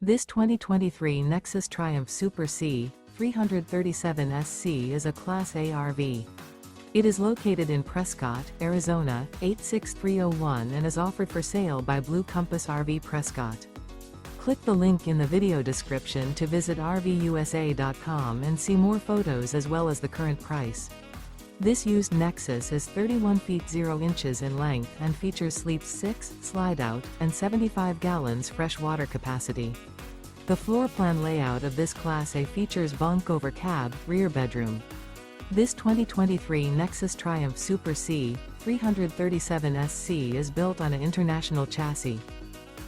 This 2023 Nexus Triumph Super C 337 SC is a Class A RV. It is located in Prescott, Arizona, 86301 and is offered for sale by Blue Compass RV Prescott. Click the link in the video description to visit RVUSA.com and see more photos as well as the current price. This used Nexus is 31 feet 0 inches in length and features sleeps 6, slide-out, and 75 gallons fresh water capacity. The floor plan layout of this Class A features bunk over cab, rear bedroom. This 2023 Nexus Triumph Super C 337 SC is built on an international chassis.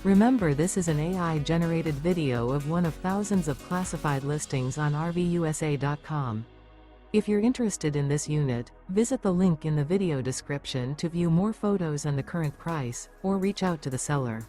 Remember, this is an AI-generated video of one of thousands of classified listings on RVUSA.com. If you're interested in this unit, visit the link in the video description to view more photos and the current price, or reach out to the seller.